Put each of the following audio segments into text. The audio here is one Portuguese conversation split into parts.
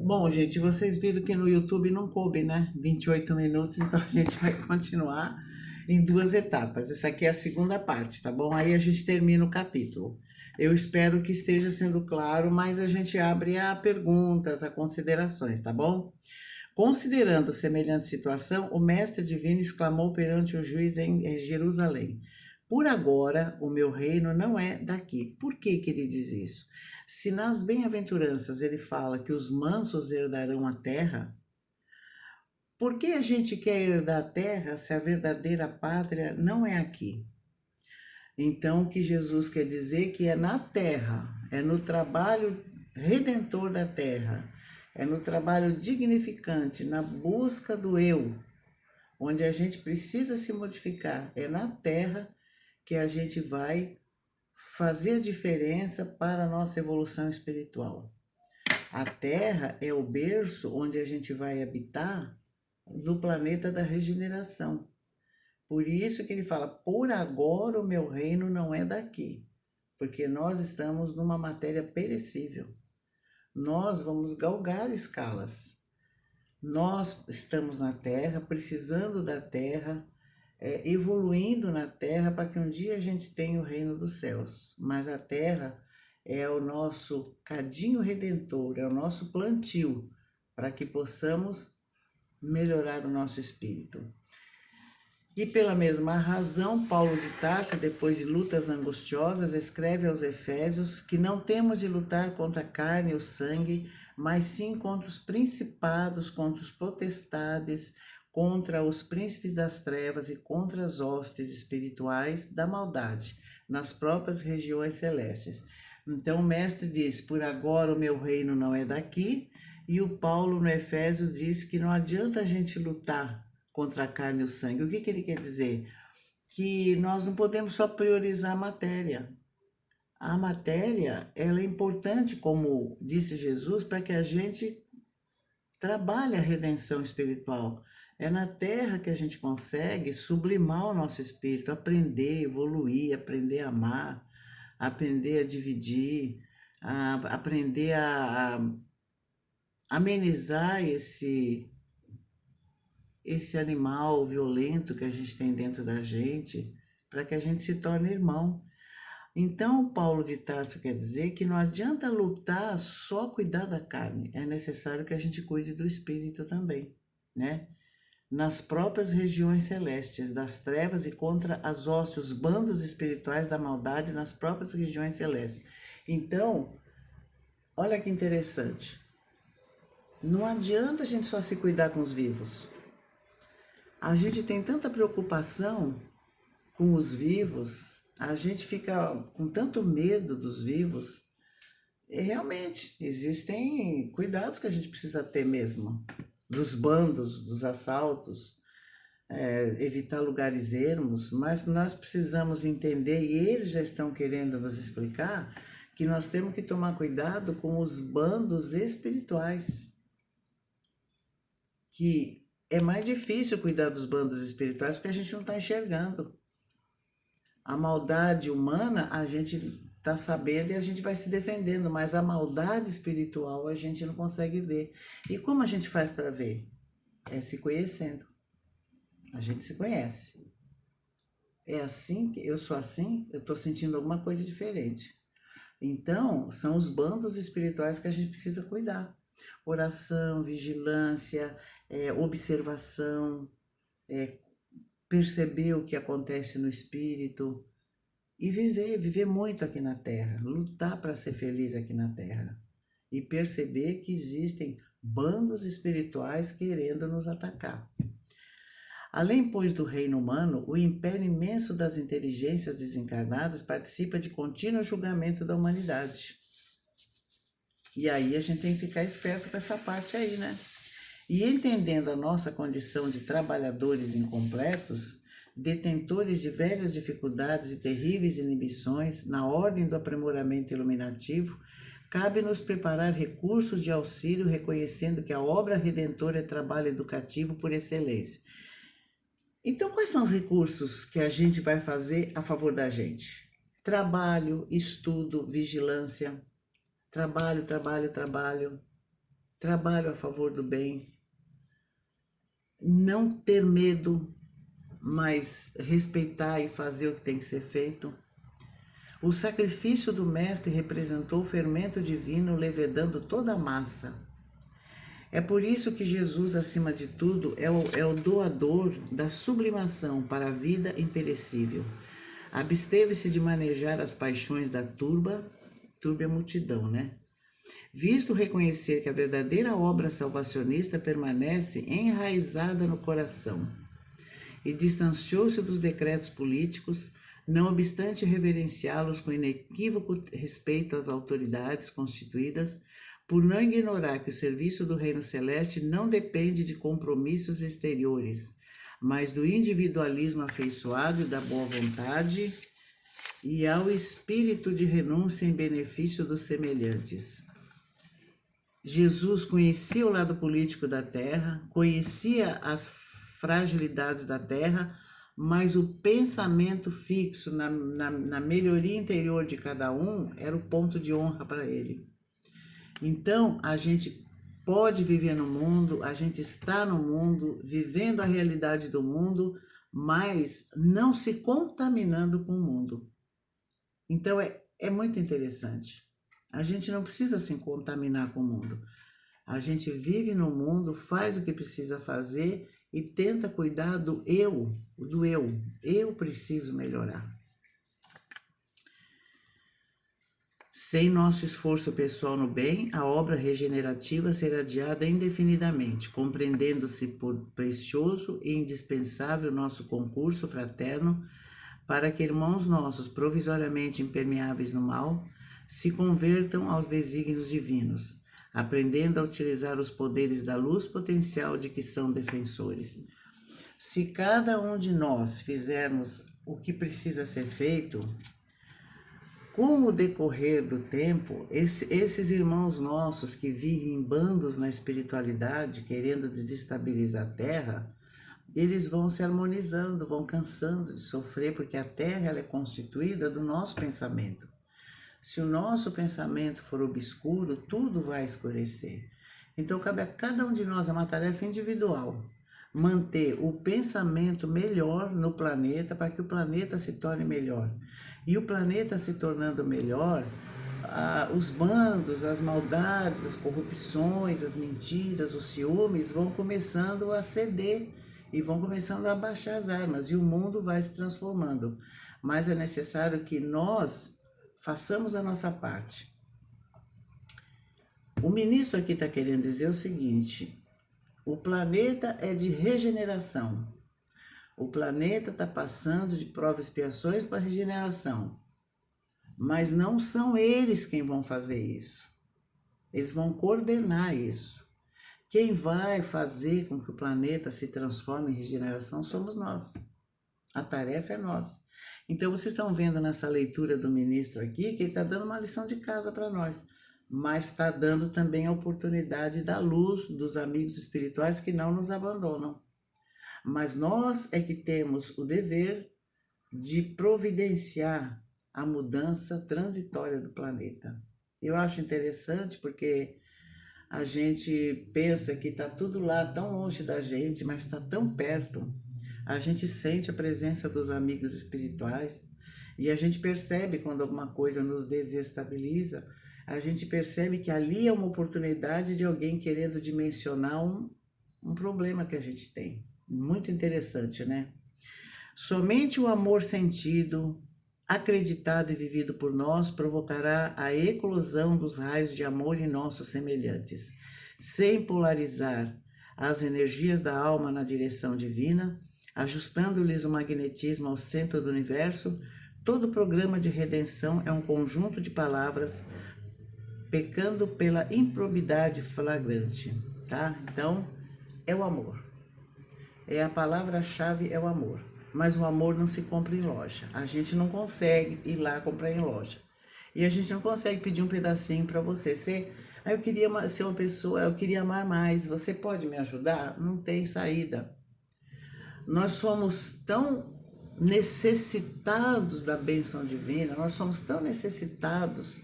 Bom, gente, vocês viram que no YouTube não coube, né? 28 minutos, então a gente vai continuar em duas etapas. Essa aqui é a segunda parte, tá bom? Aí a gente termina o capítulo. Eu espero que esteja sendo claro, mas a gente abre a perguntas, a considerações, tá bom? Considerando semelhante situação, o mestre divino exclamou perante o juiz em Jerusalém: Por agora o meu reino não é daqui. Por que ele diz isso? Se nas bem-aventuranças ele fala que os mansos herdarão a terra, por que a gente quer herdar a terra se a verdadeira pátria não é aqui? Então, o que Jesus quer dizer que é na terra, é no trabalho redentor da terra, é no trabalho dignificante, na busca do eu, onde a gente precisa se modificar. É na terra que a gente vai fazer a diferença para a nossa evolução espiritual. A terra é o berço onde a gente vai habitar no planeta da regeneração. Por isso que ele fala, por agora o meu reino não é daqui, porque nós estamos numa matéria perecível. Nós vamos galgar escalas. Nós estamos na Terra, precisando da Terra, evoluindo na Terra para que um dia a gente tenha o reino dos céus. Mas a Terra é o nosso cadinho redentor, é o nosso plantio para que possamos melhorar o nosso espírito. E pela mesma razão, Paulo de Tarso, depois de lutas angustiosas, escreve aos Efésios que não temos de lutar contra a carne e o sangue, mas sim contra os principados, contra os potestades, contra os príncipes das trevas e contra as hostes espirituais da maldade nas próprias regiões celestes. Então o mestre diz, por agora o meu reino não é daqui, e o Paulo no Efésios diz que não adianta a gente lutar contra a carne e o sangue. O que ele quer dizer? Que nós não podemos só priorizar a matéria. A matéria, ela é importante, como disse Jesus, para que a gente trabalhe a redenção espiritual. É na terra que a gente consegue sublimar o nosso espírito, aprender, evoluir, aprender a amar, aprender a dividir, aprender a amenizar esse animal violento que a gente tem dentro da gente, para que a gente se torne irmão. Então, Paulo de Tarso quer dizer que não adianta lutar só cuidar da carne, é necessário que a gente cuide do espírito também, né? Nas próprias regiões celestes, das trevas e contra as hostes, os bandos espirituais da maldade nas próprias regiões celestes. Então, olha que interessante. Não adianta a gente só se cuidar com os vivos. A gente tem tanta preocupação com os vivos, a gente fica com tanto medo dos vivos. E realmente, existem cuidados que a gente precisa ter mesmo. Dos bandos, dos assaltos, evitar lugares ermos, mas nós precisamos entender, e eles já estão querendo nos explicar, que nós temos que tomar cuidado com os bandos espirituais, que é mais difícil cuidar dos bandos espirituais porque a gente não está enxergando. A maldade humana a gente está sabendo e a gente vai se defendendo, mas a maldade espiritual a gente não consegue ver. E como a gente faz para ver? É se conhecendo. A gente se conhece. É assim que eu sou assim, eu estou sentindo alguma coisa diferente. Então, são os bandos espirituais que a gente precisa cuidar. Oração, vigilância, observação, perceber o que acontece no espírito e viver muito aqui na Terra, lutar para ser feliz aqui na Terra e perceber que existem bandos espirituais querendo nos atacar. Além, pois, do reino humano, o império imenso das inteligências desencarnadas participa de contínuo julgamento da humanidade. E aí a gente tem que ficar esperto com essa parte aí, né? E entendendo a nossa condição de trabalhadores incompletos, detentores de velhas dificuldades e terríveis inibições na ordem do aprimoramento iluminativo, cabe-nos preparar recursos de auxílio, reconhecendo que a obra redentora é trabalho educativo por excelência. Então, quais são os recursos que a gente vai fazer a favor da gente? Trabalho, estudo, vigilância. Trabalho, trabalho, trabalho. trabalho a favor do bem, não ter medo, mas respeitar e fazer o que tem que ser feito. O sacrifício do Mestre representou o fermento divino levedando toda a massa. É por isso que Jesus, acima de tudo, é o doador da sublimação para a vida imperecível. Absteve-se de manejar as paixões da turba é multidão, né? Visto reconhecer que a verdadeira obra salvacionista permanece enraizada no coração, e distanciou-se dos decretos políticos, não obstante reverenciá-los com inequívoco respeito às autoridades constituídas, por não ignorar que o serviço do Reino Celeste não depende de compromissos exteriores, mas do individualismo afeiçoado e da boa vontade e ao espírito de renúncia em benefício dos semelhantes. Jesus conhecia o lado político da terra, conhecia as fragilidades da terra, mas o pensamento fixo na melhoria interior de cada um era o ponto de honra para ele. Então, a gente pode viver no mundo, a gente está no mundo, vivendo a realidade do mundo, mas não se contaminando com o mundo. Então, é muito interessante. A gente não precisa se contaminar com o mundo. A gente vive no mundo, faz o que precisa fazer e tenta cuidar do eu, Eu preciso melhorar. Sem nosso esforço pessoal no bem, a obra regenerativa será adiada indefinidamente, compreendendo-se por precioso e indispensável nosso concurso fraterno para que irmãos nossos provisoriamente impermeáveis no mal se convertam aos desígnios divinos, aprendendo a utilizar os poderes da luz potencial de que são defensores. Se cada um de nós fizermos o que precisa ser feito, com o decorrer do tempo, esses irmãos nossos que vivem em bandos na espiritualidade, querendo desestabilizar a Terra, eles vão se harmonizando, vão cansando de sofrer, porque a Terra ela é constituída do nosso pensamento. Se o nosso pensamento for obscuro, tudo vai escurecer. Então, cabe a cada um de nós, é uma tarefa individual, manter o pensamento melhor no planeta para que o planeta se torne melhor. E o planeta se tornando melhor, os bandos, as maldades, as corrupções, as mentiras, os ciúmes vão começando a ceder e vão começando a baixar as armas e o mundo vai se transformando. Mas é necessário que nós façamos a nossa parte. O ministro aqui está querendo dizer o seguinte: o planeta é de regeneração. O planeta está passando de provas e expiações para regeneração. Mas não são eles quem vão fazer isso. Eles vão coordenar isso. Quem vai fazer com que o planeta se transforme em regeneração somos nós. A tarefa é nossa. Então, vocês estão vendo nessa leitura do ministro aqui que ele está dando uma lição de casa para nós, mas está dando também a oportunidade da luz dos amigos espirituais que não nos abandonam. Mas nós é que temos o dever de providenciar a mudança transitória do planeta. Eu acho interessante porque a gente pensa que está tudo lá tão longe da gente, mas está tão perto. A gente sente a presença dos amigos espirituais e a gente percebe quando alguma coisa nos desestabiliza, a gente percebe que ali é uma oportunidade de alguém querendo dimensionar um problema que a gente tem. Muito interessante, né? Somente o amor sentido, acreditado e vivido por nós provocará a eclosão dos raios de amor em nossos semelhantes, sem polarizar as energias da alma na direção divina, ajustando-lhes o magnetismo ao centro do universo. Todo programa de redenção é um conjunto de palavras pecando pela improbidade flagrante, tá? Então, é o amor. A palavra-chave é o amor. Mas o amor não se compra em loja. A gente não consegue ir lá comprar em loja. E a gente não consegue pedir um pedacinho para você. Eu queria ser uma pessoa, eu queria amar mais. Você pode me ajudar? Não tem saída. Nós somos tão necessitados da bênção divina, nós somos tão necessitados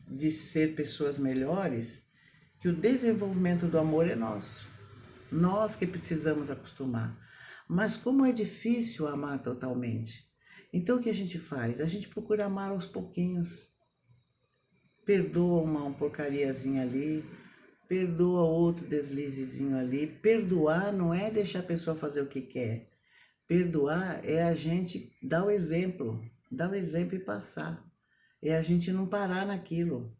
de ser pessoas melhores, que o desenvolvimento do amor é nosso. Nós que precisamos acostumar. Mas como é difícil amar totalmente. Então o que a gente faz? A gente procura amar aos pouquinhos. Perdoa uma porcariazinha ali, perdoa outro deslizezinho ali. Perdoar não é deixar a pessoa fazer o que quer. Perdoar é a gente dar o exemplo e passar. É a gente não parar naquilo.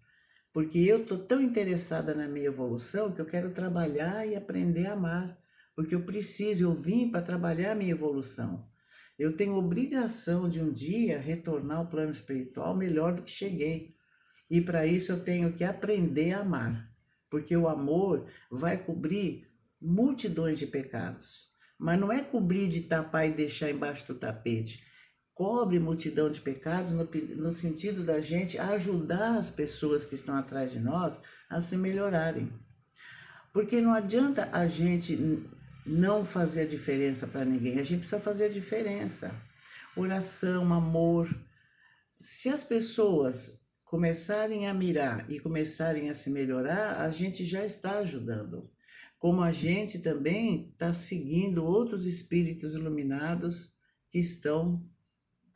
Porque eu estou tão interessada na minha evolução que eu quero trabalhar e aprender a amar. Porque eu vim para trabalhar a minha evolução. Eu tenho obrigação de um dia retornar ao plano espiritual melhor do que cheguei. E para isso eu tenho que aprender a amar. Porque o amor vai cobrir multidões de pecados. Mas não é cobrir de tapar e deixar embaixo do tapete. Cobre multidão de pecados no sentido da gente ajudar as pessoas que estão atrás de nós a se melhorarem. Porque não adianta a gente não fazer a diferença para ninguém, a gente precisa fazer a diferença. Oração, amor. Se as pessoas começarem a mirar e começarem a se melhorar, a gente já está ajudando. Como a gente também está seguindo outros espíritos iluminados que estão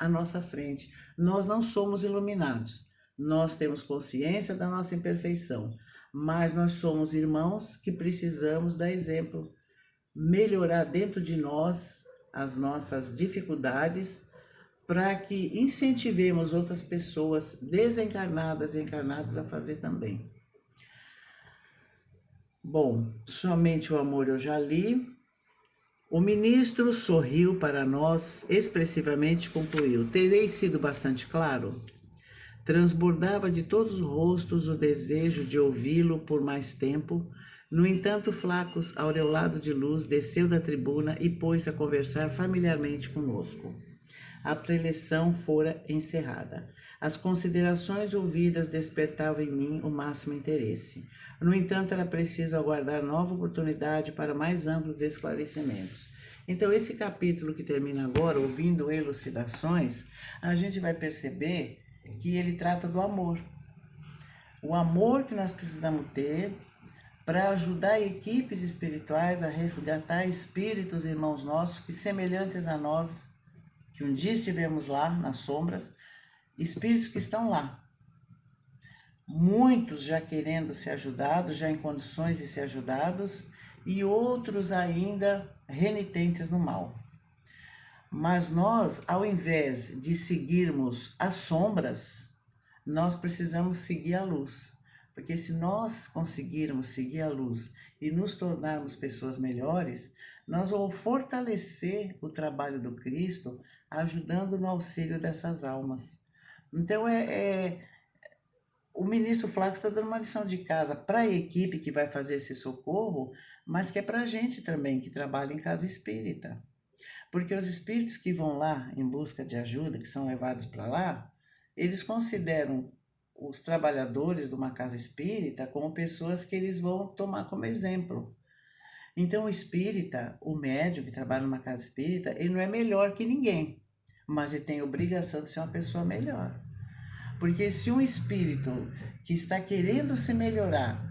à nossa frente. Nós não somos iluminados, nós temos consciência da nossa imperfeição, mas nós somos irmãos que precisamos dar exemplo, melhorar dentro de nós as nossas dificuldades, para que incentivemos outras pessoas desencarnadas e encarnadas a fazer também. Bom, somente o amor eu já li. O ministro sorriu para nós expressivamente e concluiu: terei sido bastante claro? Transbordava de todos os rostos o desejo de ouvi-lo por mais tempo. No entanto, Flacos, aureolado de luz, desceu da tribuna e pôs-se a conversar familiarmente conosco. A preleção fora encerrada. As considerações ouvidas despertavam em mim o máximo interesse. No entanto, era preciso aguardar nova oportunidade para mais amplos esclarecimentos. Então, esse capítulo que termina agora, ouvindo elucidações, a gente vai perceber que ele trata do amor. O amor que nós precisamos ter para ajudar equipes espirituais a resgatar espíritos, irmãos nossos, que semelhantes a nós, que um dia estivemos lá nas sombras, espíritos que estão lá. Muitos já querendo ser ajudados, já em condições de ser ajudados, e outros ainda renitentes no mal. Mas nós, ao invés de seguirmos as sombras, nós precisamos seguir a luz. Porque se nós conseguirmos seguir a luz e nos tornarmos pessoas melhores, nós vamos fortalecer o trabalho do Cristo, ajudando no auxílio dessas almas. Então, o ministro Flávio está dando uma lição de casa para a equipe que vai fazer esse socorro, mas que é para a gente também, que trabalha em casa espírita. Porque os espíritos que vão lá em busca de ajuda, que são levados para lá, eles consideram os trabalhadores de uma casa espírita como pessoas que eles vão tomar como exemplo. Então o espírita, o médium que trabalha numa casa espírita, ele não é melhor que ninguém, mas ele tem a obrigação de ser uma pessoa melhor. Porque se um espírito que está querendo se melhorar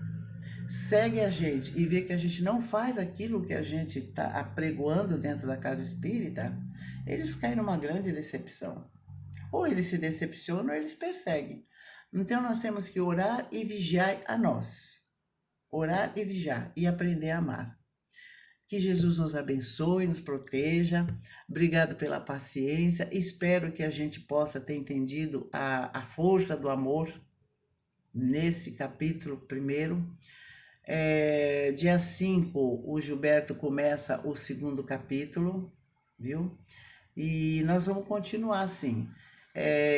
segue a gente e vê que a gente não faz aquilo que a gente está apregoando dentro da casa espírita, eles caem numa grande decepção. Ou eles se decepcionam ou eles perseguem. Então nós temos que orar e vigiar a nós. Orar e vigiar e aprender a amar. Que Jesus nos abençoe, nos proteja. Obrigado pela paciência. Espero que a gente possa ter entendido a força do amor nesse capítulo primeiro. Dia 5, o Gilberto começa o segundo capítulo, viu? E nós vamos continuar assim.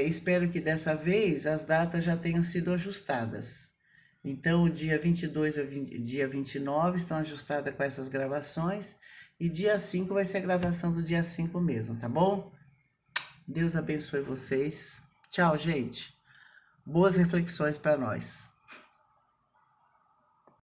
Espero que dessa vez as datas já tenham sido ajustadas. Então, o dia 22 e dia 29 estão ajustadas com essas gravações. E dia 5 vai ser a gravação do dia 5 mesmo, tá bom? Deus abençoe vocês. Tchau, gente. Boas reflexões para nós.